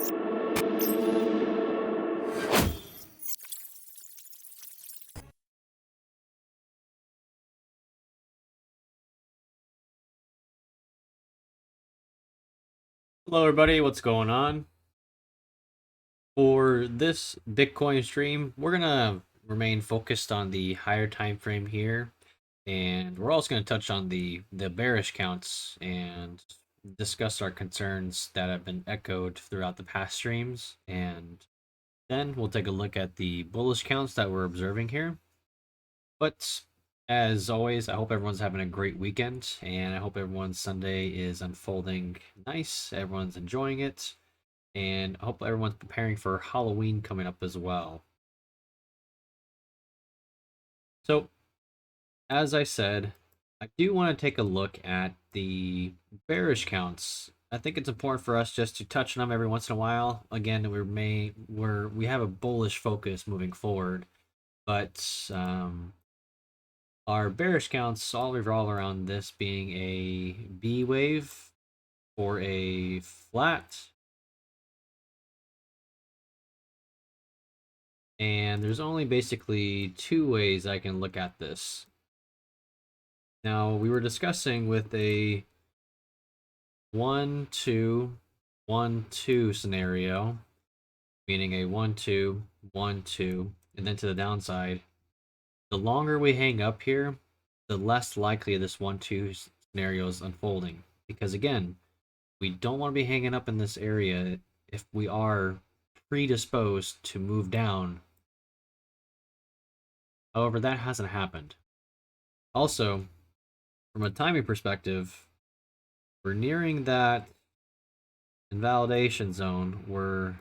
Hello everybody, what's going on? For this Bitcoin stream, we're gonna remain focused on the higher time frame here, and we're also gonna touch on the bearish counts and discuss our concerns that have been echoed throughout the past streams, and then we'll take a look at the bullish counts that we're observing here. But as always, I hope everyone's having a great weekend, and I hope everyone's Sunday is unfolding nice, everyone's enjoying it, and I hope everyone's preparing for Halloween coming up as well. So, as I said, I do want to take a look at the bearish counts. I think it's important for us just to touch on them every once in a while. Again, we have a bullish focus moving forward, but our bearish counts all revolve around this being a B wave or a flat. And there's only basically two ways I can look at this. Now, we were discussing with a 1-2-1-2 scenario, meaning a 1-2-1-2, and then to the downside. The longer we hang up here, the less likely this 1-2 scenario is unfolding. Because again, we don't want to be hanging up in this area if we are predisposed to move down. However, that hasn't happened. Also, from a timing perspective, we're nearing that invalidation zone where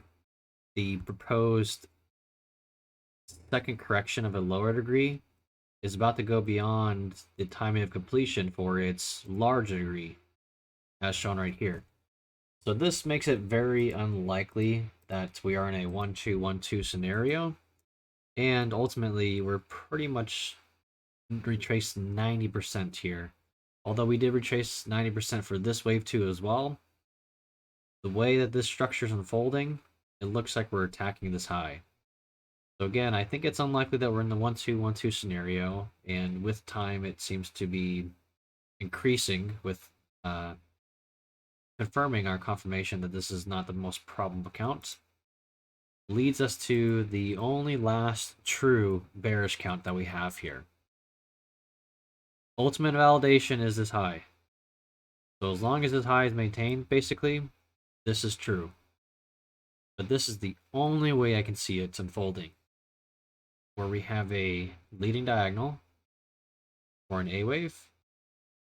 the proposed second correction of a lower degree is about to go beyond the timing of completion for its larger degree, as shown right here. So this makes it very unlikely that we are in a 1-2-1-2 scenario, and ultimately we're pretty much retraced 90% here. Although we did retrace 90% for this wave 2 as well, the way that this structure is unfolding, it looks like we're attacking this high. So again, I think it's unlikely that we're in the 1-2-1-2 scenario, and with time it seems to be increasing with confirming our confirmation that this is not the most probable count. Leads us to the only last true bearish count that we have here. Ultimate validation is this high. So as long as this high is maintained, basically, this is true. But this is the only way I can see it unfolding. Where we have a leading diagonal or an A wave,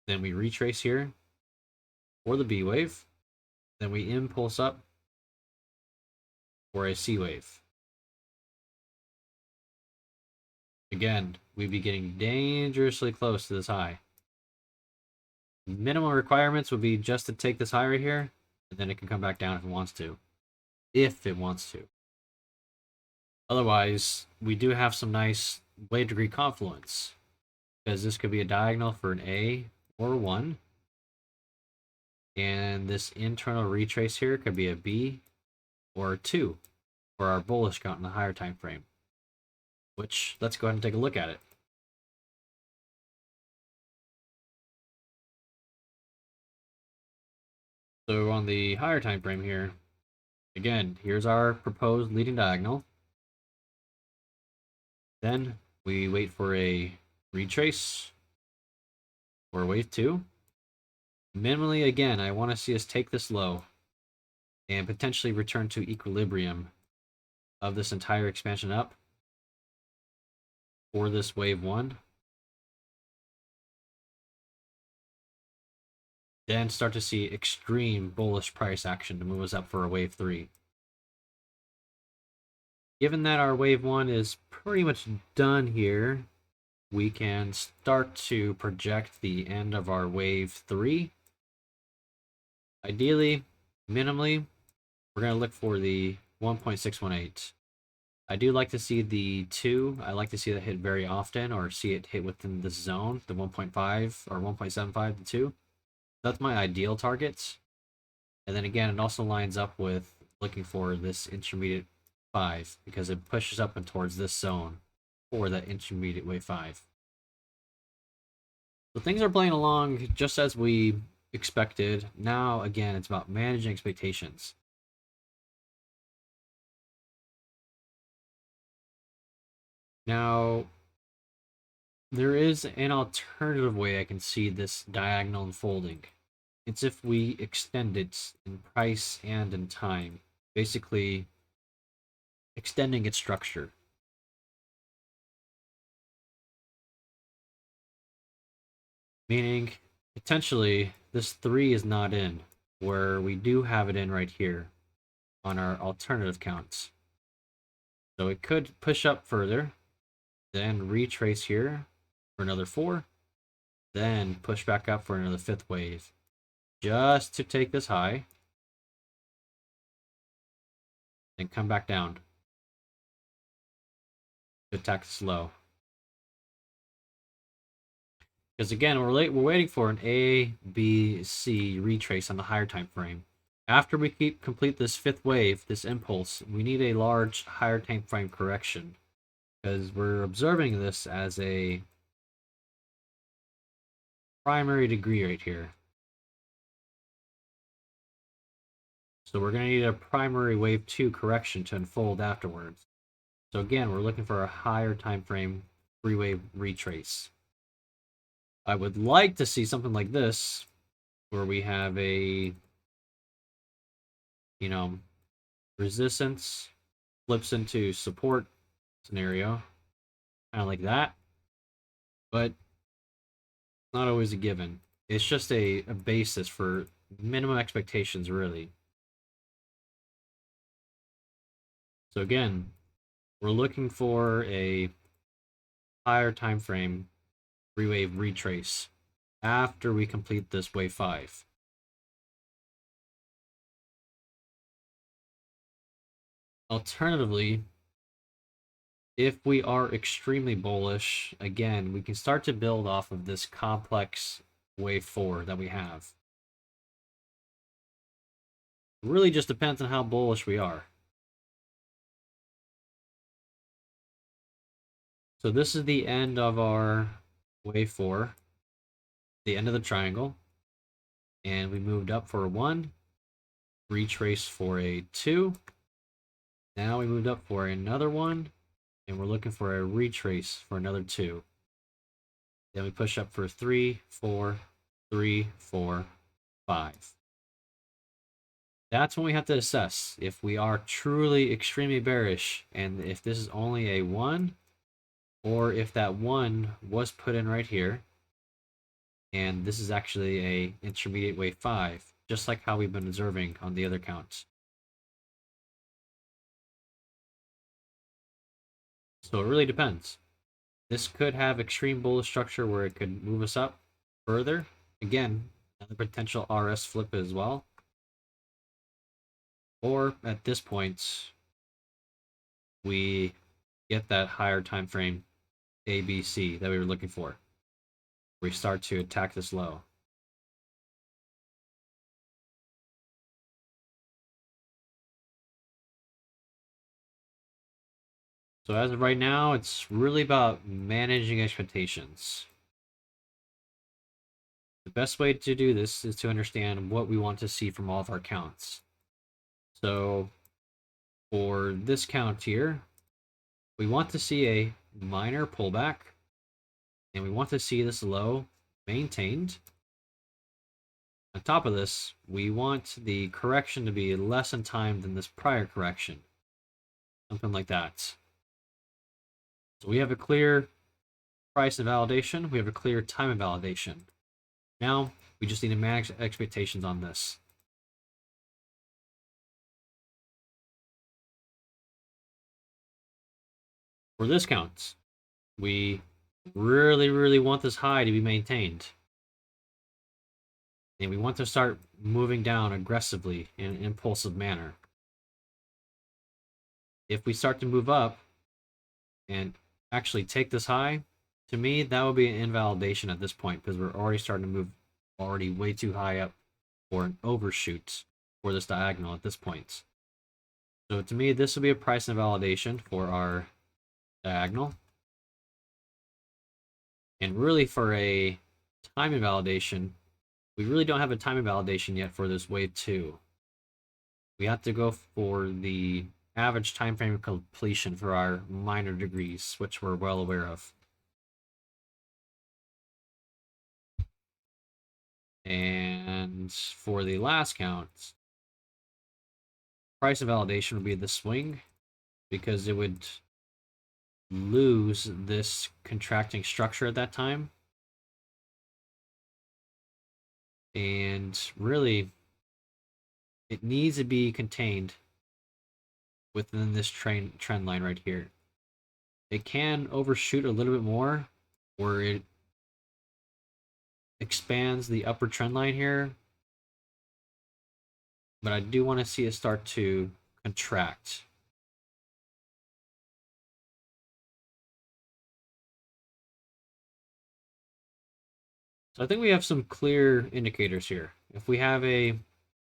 then we retrace here for the B wave, then we impulse up for a C wave. Again, we'd be getting dangerously close to this high. Minimum requirements would be just to take this high right here, and then it can come back down if it wants to. If it wants to. Otherwise, we do have some nice wave degree confluence, because this could be a diagonal for an A or a 1. And this internal retrace here could be a B or a 2 for our bullish count in the higher time frame. Which, let's go ahead and take a look at it. So on the higher time frame here, again, here's our proposed leading diagonal. Then we wait for a retrace or wave 2. Minimally, again, I want to see us take this low and potentially return to equilibrium of this entire expansion up for this wave 1. Then start to see extreme bullish price action to move us up for a wave 3. Given that our wave 1 is pretty much done here, we can start to project the end of our wave 3. Ideally, minimally, we're going to look for the 1.618. I do like to see the 2. I like to see that hit very often, or see it hit within this zone, the 1.5 or 1.75 to 2. That's my ideal targets. And then again, it also lines up with looking for this intermediate 5 because it pushes up and towards this zone for that intermediate wave 5. So things are playing along just as we expected. Now, again, it's about managing expectations. Now, there is an alternative way I can see this diagonal unfolding. It's if we extend it in price and in time, basically extending its structure. Meaning, potentially, this 3 is not in, where we do have it in right here on our alternative counts. So it could push up further, then retrace here for another 4, then push back up for another 5th wave, just to take this high, and come back down to attack this low. Because again, we're waiting for an A, B, C retrace on the higher time frame. After we complete this 5th wave, this impulse, we need a large higher time frame correction. Because we're observing this as a primary degree right here. So we're going to need a primary wave 2 correction to unfold afterwards. So again, we're looking for a higher time frame 3-wave retrace. I would like to see something like this, where we have a, resistance flips into support scenario, kind of like that. But not always a given. It's just a basis for minimum expectations, really. So again, we're looking for a higher time frame 3-wave retrace after we complete this wave 5. Alternatively, if we are extremely bullish, again, we can start to build off of this complex wave 4 that we have. It really just depends on how bullish we are. So this is the end of our wave 4, the end of the triangle. And we moved up for a 1, retrace for a 2. Now we moved up for another 1, and we're looking for a retrace for another 2. Then we push up for 3, 4, 3, 4, 5. That's when we have to assess if we are truly extremely bearish, and if this is only a 1, or if that 1 was put in right here, and this is actually a intermediate wave 5, just like how we've been observing on the other counts. So it really depends. This could have extreme bullish structure where it could move us up further. Again, another potential RS flip as well. Or at this point, we get that higher time frame ABC that we were looking for. We start to attack this low. So as of right now, it's really about managing expectations. The best way to do this is to understand what we want to see from all of our counts. So for this count here, we want to see a minor pullback, and we want to see this low maintained. On top of this, we want the correction to be less in time than this prior correction. Something like that. So we have a clear price invalidation. We have a clear time invalidation. Now, we just need to manage expectations on this. For this count, we really want this high to be maintained. And we want to start moving down aggressively in an impulsive manner. If we start to move up and actually take this high, to me, that would be an invalidation at this point because we're already starting to move already way too high up for an overshoot for this diagonal at this point. So to me, this will be a price invalidation for our diagonal. And really for a time invalidation, we really don't have a time invalidation yet for this wave 2. We have to go for the average time frame of completion for our minor degrees, which we're well aware of. And for the last count, price invalidation would be the swing, because it would lose this contracting structure at that time. And really, it needs to be contained within this trend line right here. It can overshoot a little bit more, where it expands the upper trend line here, but I do want to see it start to contract. So I think we have some clear indicators here. If we have a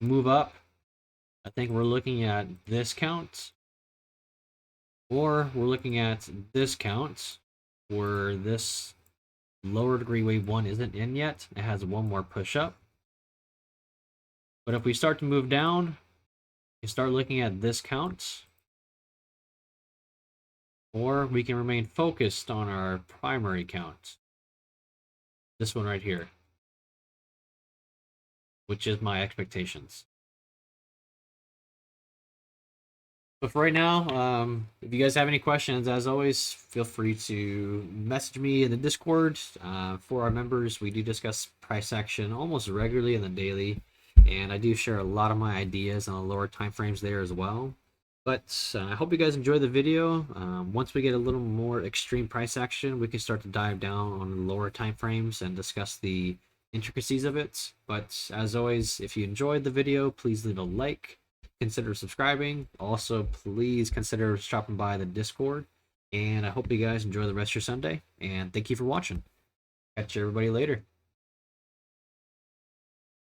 move up, I think we're looking at this count, or we're looking at this count, where this lower degree wave 1 isn't in yet. It has one more push up. But if we start to move down, you start looking at this count, or we can remain focused on our primary count. This one right here, which is my expectations. But for right now, if you guys have any questions, as always, feel free to message me in the Discord. For our members, we do discuss price action almost regularly in the daily, and I do share a lot of my ideas on the lower time frames there as well. But I hope you guys enjoy the video. Once we get a little more extreme price action, we can start to dive down on the lower time frames and discuss the intricacies of it. But as always, if you enjoyed the video, please leave a like, consider subscribing. Also, please consider stopping by the Discord. And I hope you guys enjoy the rest of your Sunday. And thank you for watching. Catch everybody later.